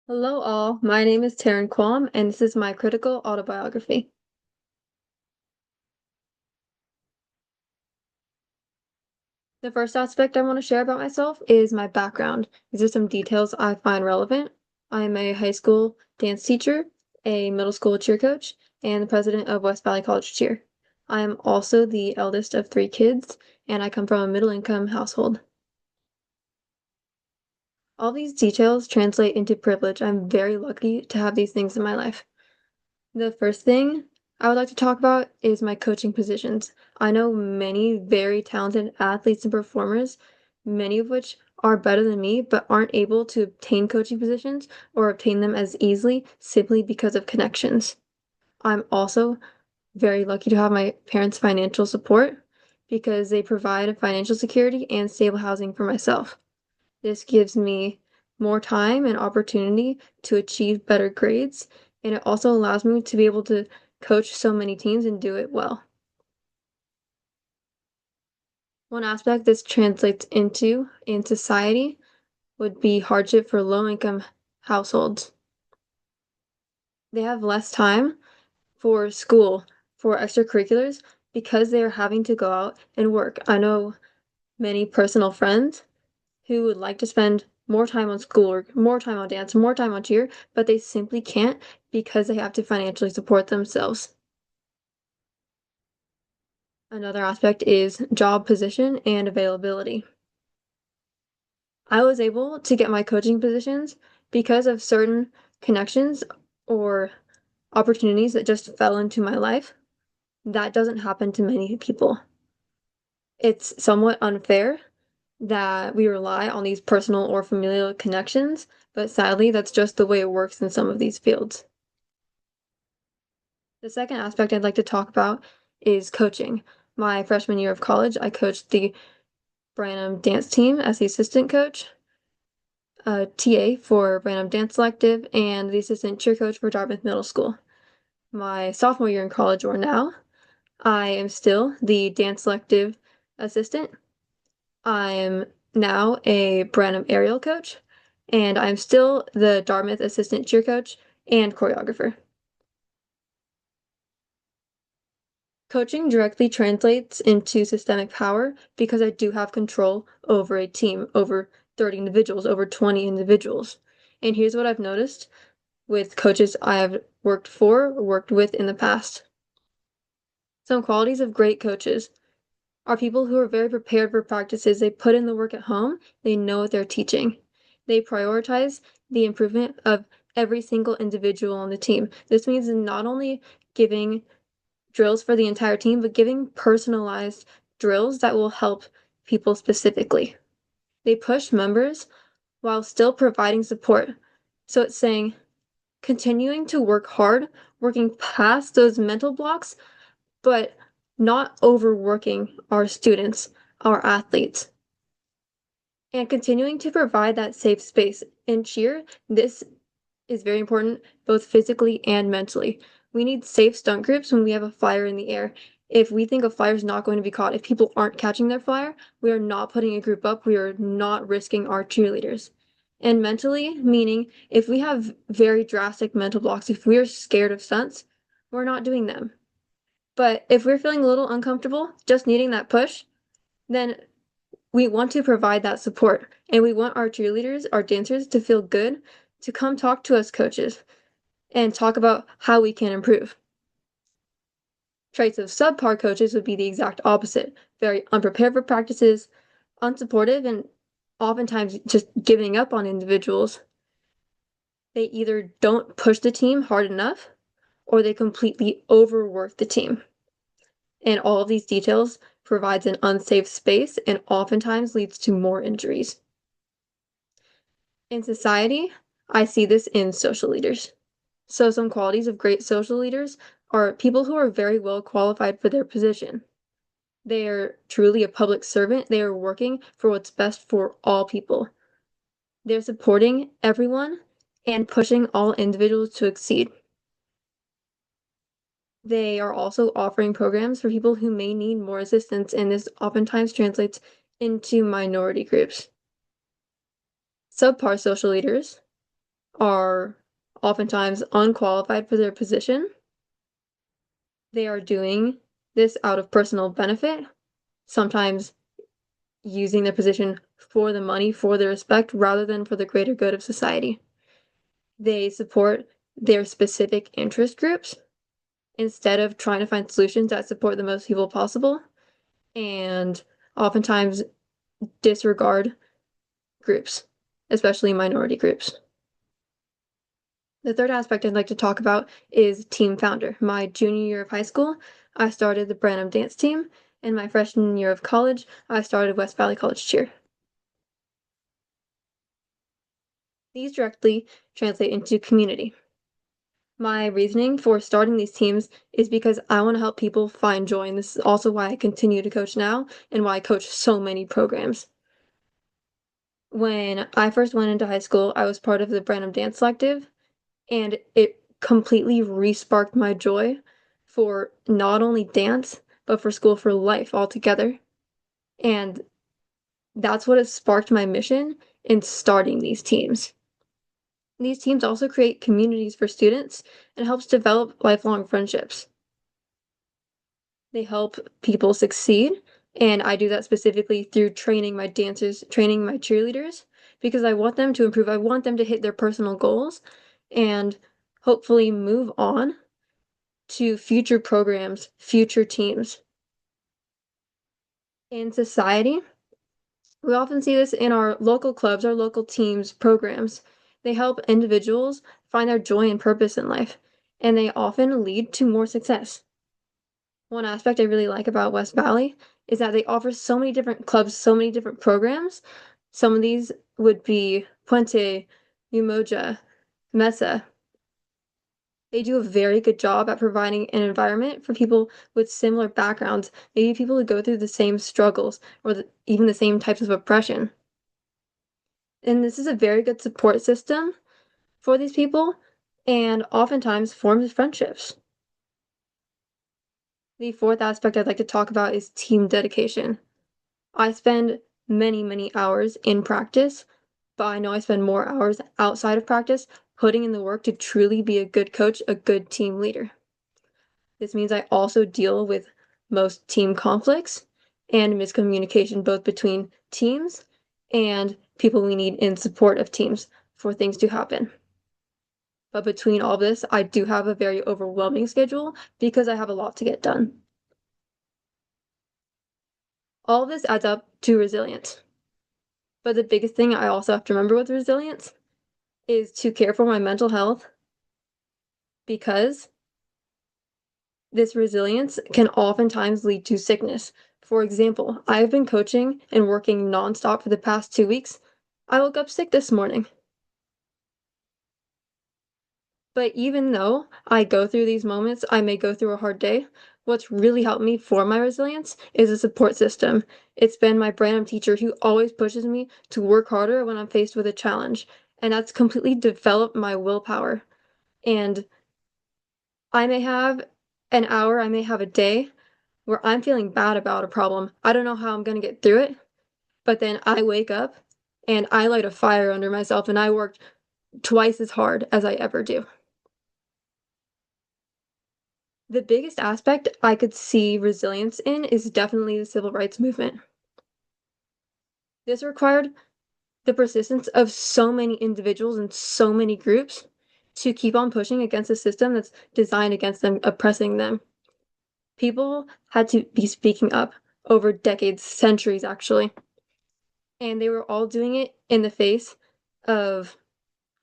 Hello, all. My name is Taryn Quam, and this is my critical autobiography. The first aspect I want to share about myself is my background. These are some details I find relevant. I'm a high school dance teacher, a middle school cheer coach, and the president of West Valley College Cheer. I am also the eldest of three kids, and I come from a middle-income household. All these details translate into privilege. I'm very lucky to have these things in my life. The first thing I would like to talk about is my coaching positions. I know many very talented athletes and performers, many of which are better than me, but aren't able to obtain coaching positions or obtain them as easily simply because of connections. I'm also very lucky to have my parents' financial support because they provide financial security and stable housing for myself. This gives me more time and opportunity to achieve better grades, and it also allows me to be able to coach so many teams and do it well. One aspect this translates into in society would be hardship for low-income households. They have less time for school, for extracurriculars, because they are having to go out and work. I know many personal friends who would like to spend more time on schoolwork, more time on dance, more time on cheer, but they simply can't because they have to financially support themselves. Another aspect is job position and availability. I was able to get my coaching positions because of certain connections or opportunities that just fell into my life. That doesn't happen to many people. It's somewhat unfair that we rely on these personal or familial connections, but sadly, that's just the way it works in some of these fields. The second aspect I'd like to talk about is coaching. My freshman year of college, I coached the Branham dance team as the assistant coach, TA for Branham Dance Selective, and the assistant cheer coach for Dartmouth Middle School. My sophomore year in college, or now, I am still the dance selective assistant. I am now a Branham aerial coach, and I'm still the Dartmouth assistant cheer coach and choreographer. Coaching directly translates into systemic power because I do have control over a team, over 30 individuals, over 20 individuals. And here's what I've noticed with coaches I have worked for or worked with in the past. Some qualities of great coaches are people who are very prepared for practices. They put in the work at home, they know what they're teaching. They prioritize the improvement of every single individual on the team. This means not only giving drills for the entire team, but giving personalized drills that will help people specifically. They push members while still providing support. So it's saying continuing to work hard, working past those mental blocks, but not overworking our students, our athletes, and continuing to provide that safe space. In cheer, this is very important both physically and mentally. We need safe stunt groups when we have a flyer in the air. If we think a flyer is not going to be caught, if people aren't catching their flyer, we are not putting a group up. We are not risking our cheerleaders. And mentally, meaning if we have very drastic mental blocks, if we are scared of stunts, we're not doing them. But if we're feeling a little uncomfortable, just needing that push, then we want to provide that support. And we want our cheerleaders, our dancers to feel good, to come talk to us coaches and talk about how we can improve. Traits of subpar coaches would be the exact opposite. Very unprepared for practices, unsupportive, and oftentimes just giving up on individuals. They either don't push the team hard enough or they completely overwork the team. And all of these details provides an unsafe space and oftentimes leads to more injuries. In society, I see this in social leaders. So some qualities of great social leaders are people who are very well qualified for their position. They are truly a public servant. They are working for what's best for all people. They're supporting everyone and pushing all individuals to exceed. They are also offering programs for people who may need more assistance, and this oftentimes translates into minority groups. Subpar social leaders are oftentimes unqualified for their position. They are doing this out of personal benefit, sometimes using their position for the money, for the respect, rather than for the greater good of society. They support their specific interest groups instead of trying to find solutions that support the most people possible, and oftentimes disregard groups, especially minority groups. The third aspect I'd like to talk about is team founder. My junior year of high school, I started the Branham dance team, and my freshman year of college, I started West Valley College cheer. These directly translate into community. My reasoning for starting these teams is because I want to help people find joy, and this is also why I continue to coach now and why I coach so many programs. When I first went into high school, I was part of the Branham Dance Collective, and it completely re-sparked my joy for not only dance, but for school for life altogether. And that's what has sparked my mission in starting these teams. These teams also create communities for students and helps develop lifelong friendships. They help people succeed, and I do that specifically through training my dancers, training my cheerleaders, because I want them to improve. I want them to hit their personal goals and hopefully move on to future programs, future teams. In society, we often see this in our local clubs, our local teams, programs. They help individuals find their joy and purpose in life, and they often lead to more success. One aspect I really like about West Valley is that they offer so many different clubs, so many different programs. Some of these would be Puente, Umoja, Mesa. They do a very good job at providing an environment for people with similar backgrounds, maybe people who go through the same struggles or even the same types of oppression. And this is a very good support system for these people and oftentimes forms friendships. The fourth aspect I'd like to talk about is team dedication. I spend many, many hours in practice, but I know I spend more hours outside of practice putting in the work to truly be a good coach, a good team leader. This means I also deal with most team conflicts and miscommunication, both between teams and people we need in support of teams for things to happen. But between all this, I do have a very overwhelming schedule because I have a lot to get done. All of this adds up to resilience. But the biggest thing I also have to remember with resilience is to care for my mental health because this resilience can oftentimes lead to sickness. For example, I've been coaching and working nonstop for the past 2 weeks. I woke up sick this morning. But even though I go through these moments, I may go through a hard day. What's really helped me for my resilience is a support system. It's been my Branham teacher who always pushes me to work harder when I'm faced with a challenge. And that's completely developed my willpower. And I may have an hour, I may have a day where I'm feeling bad about a problem. I don't know how I'm going to get through it, but then I wake up and I light a fire under myself and I worked twice as hard as I ever do. The biggest aspect I could see resilience in is definitely the civil rights movement. This required the persistence of so many individuals and so many groups to keep on pushing against a system that's designed against them, oppressing them. People had to be speaking up over decades, centuries actually, and they were all doing it in the face of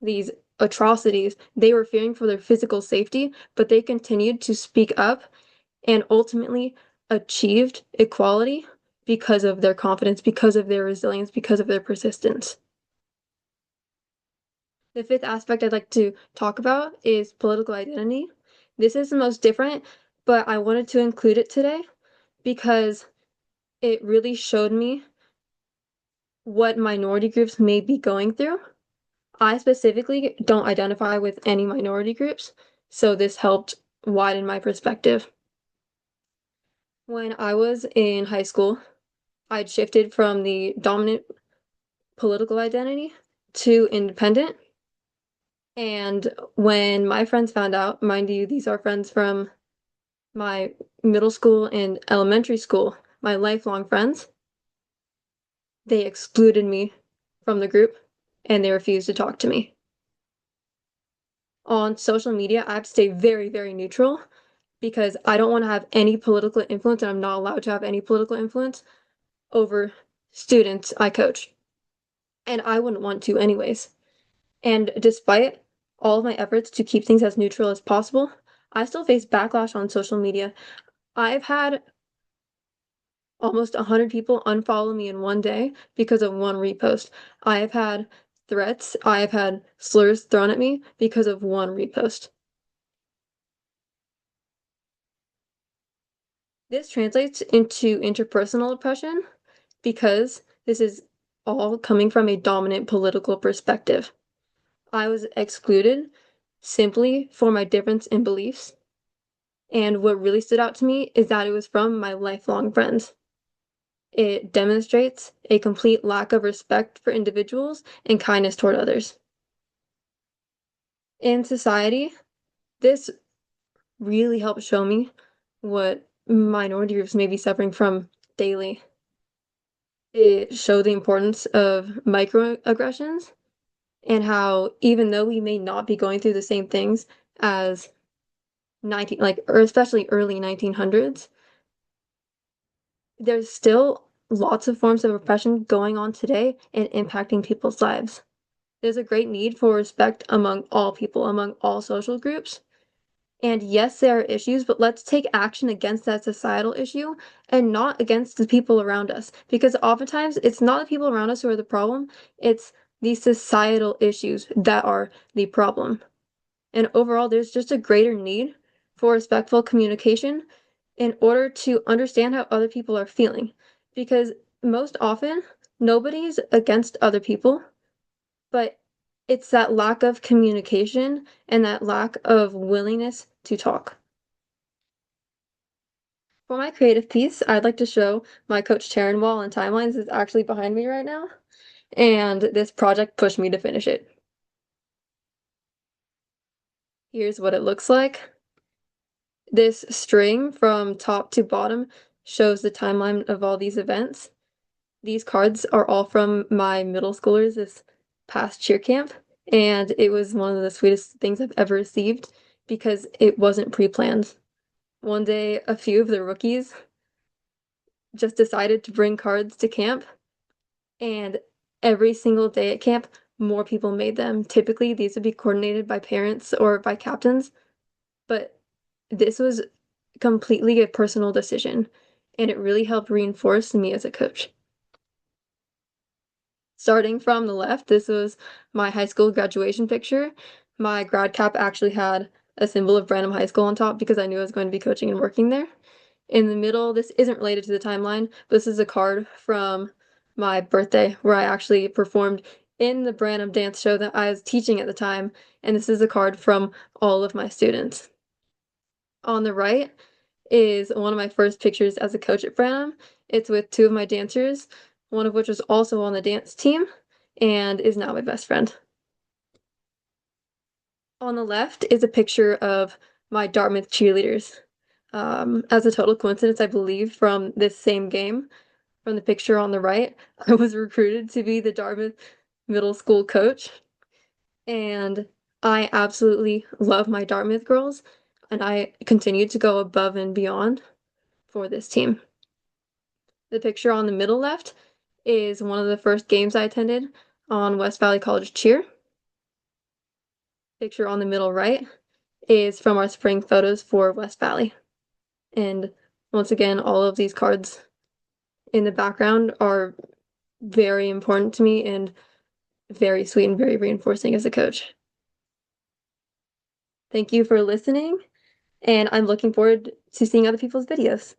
these atrocities. They were fearing for their physical safety, but they continued to speak up and ultimately achieved equality because of their confidence, because of their resilience, because of their persistence. The fifth aspect I'd like to talk about is political identity. This is the most different, but I wanted to include it today because it really showed me what minority groups may be going through. I specifically don't identify with any minority groups, so this helped widen my perspective. When I was in high school, I'd shifted from the dominant political identity to independent. And when my friends found out, mind you, these are friends from my middle school and elementary school, my lifelong friends, they excluded me from the group and they refused to talk to me. On social media, I have to stay very, very neutral because I don't want to have any political influence, and I'm not allowed to have any political influence over students I coach. And I wouldn't want to, anyways. And despite all of my efforts to keep things as neutral as possible, I still face backlash on social media. I've had almost 100 people unfollow me in one day because of one repost. I have had threats, I have had slurs thrown at me because of one repost. This translates into interpersonal oppression because this is all coming from a dominant political perspective. I was excluded simply for my difference in beliefs. And what really stood out to me is that it was from my lifelong friends. It demonstrates a complete lack of respect for individuals and kindness toward others. In society, this really helped show me what minority groups may be suffering from daily. It showed the importance of microaggressions and how even though we may not be going through the same things as 19 like or especially early 1900s, there's still lots of forms of oppression going on today and impacting people's lives. There's a great need for respect among all people, among all social groups. And yes, there are issues, but let's take action against that societal issue and not against the people around us. Because oftentimes it's not the people around us who are the problem, it's the societal issues that are the problem. And overall, there's just a greater need for respectful communication in order to understand how other people are feeling. Because most often, nobody's against other people, but it's that lack of communication and that lack of willingness to talk. For my creative piece, I'd like to show my Coach Taryn wall and timelines is actually behind me right now, and this project pushed me to finish it. Here's what it looks like. This string from top to bottom shows the timeline of all these events. These cards are all from my middle schoolers this past cheer camp, and it was one of the sweetest things I've ever received because it wasn't pre-planned. One day, a few of the rookies just decided to bring cards to camp, and every single day at camp, more people made them. Typically, these would be coordinated by parents or by captains, but this was completely a personal decision, and it really helped reinforce me as a coach. Starting from the left, this was my high school graduation picture. My grad cap actually had a symbol of Branham High School on top because I knew I was going to be coaching and working there. In the middle, this isn't related to the timeline, but this is a card from my birthday where I actually performed in the Branham dance show that I was teaching at the time, and this is a card from all of my students. On the right is one of my first pictures as a coach at Branham. It's with two of my dancers, one of which was also on the dance team and is now my best friend. On the left is a picture of my Dartmouth cheerleaders. As a total coincidence, I believe, from this same game, from the picture on the right, I was recruited to be the Dartmouth middle school coach. And I absolutely love my Dartmouth girls, and I continue to go above and beyond for this team. The picture on the middle left is one of the first games I attended on West Valley College cheer. Picture on the middle right is from our spring photos for West Valley. And once again, all of these cards in the background are very important to me and very sweet and very reinforcing as a coach. Thank you for listening, and I'm looking forward to seeing other people's videos.